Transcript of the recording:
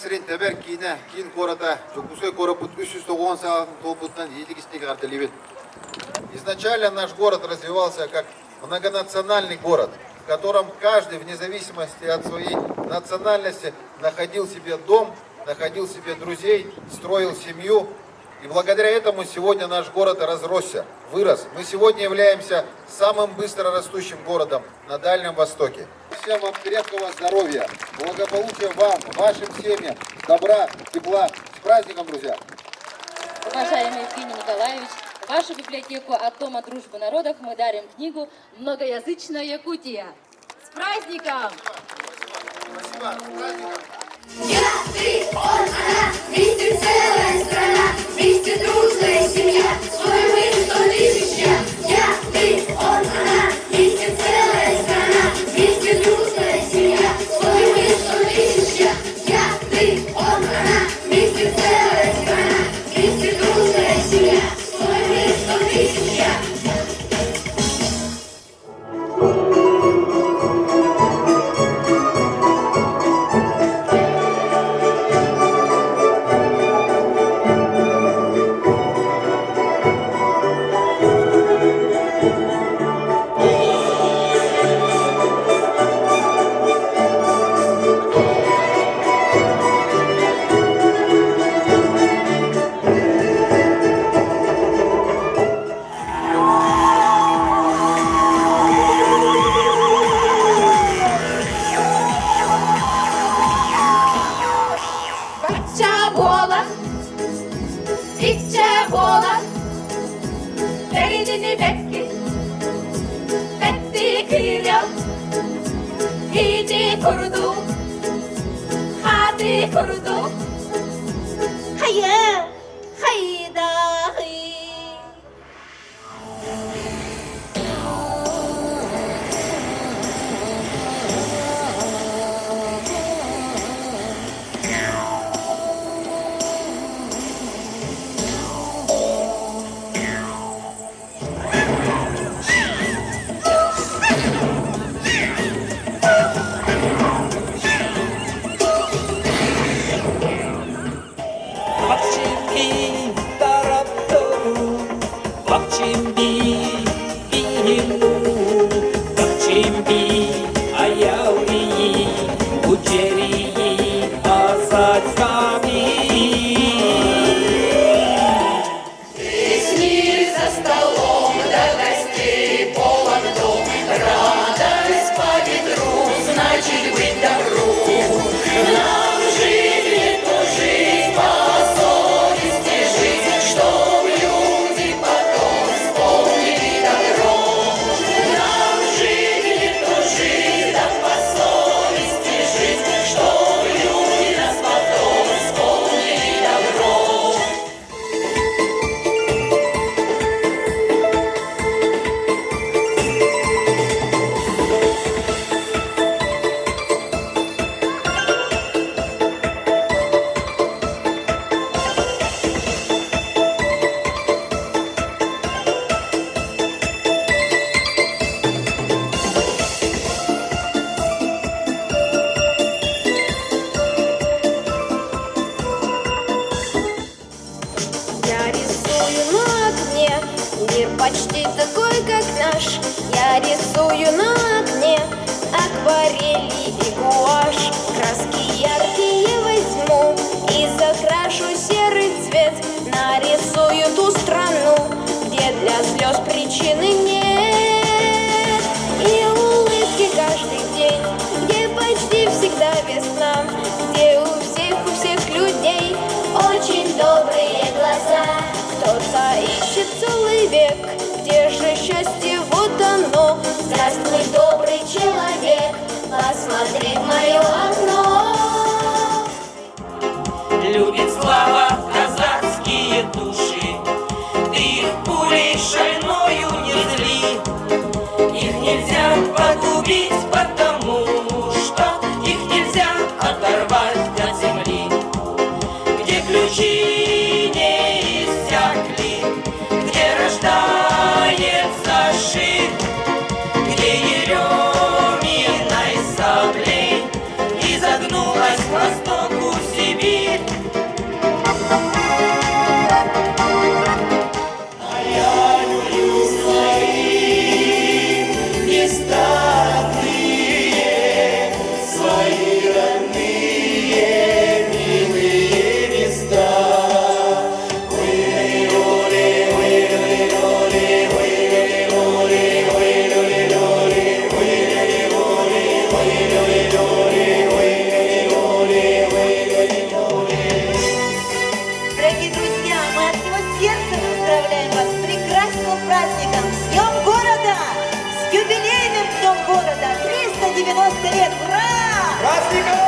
сирен табер кейіне кейін кората жүкусой корапут 390 сағын толбуттан елігістегі артелевет. Изначально наш город развивался как многонациональный город, в котором каждый, вне зависимости от своей национальности, находил себе дом, находил себе друзей, строил семью. И благодаря этому сегодня наш город разросся, вырос. Мы сегодня являемся самым быстро растущим городом на Дальнем Востоке. Всем вам крепкого здоровья, благополучия вам, вашим семьям, добра, тепла. С праздником, друзья! Уважаемый Евгений Николаевич, в вашу библиотеку от Дома дружбы народов мы дарим книгу «Многоязычная Якутия». С праздником! Спасибо. С праздником! Я, ты, он, она, вместе целая страна, вместе дружная семья, свой мир 100 тысяч я, ты, он, она, вместе целая страна, вместе дружная семья, свой мир 100 тысяч я, ты, он, она, вместе целая страна, вместе дружная семья, свой мир 100 тысяч я. Почти такой, как наш. Я рисую на окне акварели и гуашь. Краски яркие возьму и закрашу серый цвет. Нарисую ту страну, где для слез причины нет. И улыбки каждый день, где почти всегда весна, где у всех людей очень добрые глаза. Кто-то ищет целый век, где же счастье, вот оно. Здравствуй, добрый человек, посмотри в мое окно. Любит слава казахские души, ты их пулей шальною не зли. Их нельзя погубить, потому что их нельзя оторвать от земли. Где ключи не иссякли, где рождается шир, где ереминой саблей изогнулась к востоку Сибирь. 90 лет! Ура! Праздником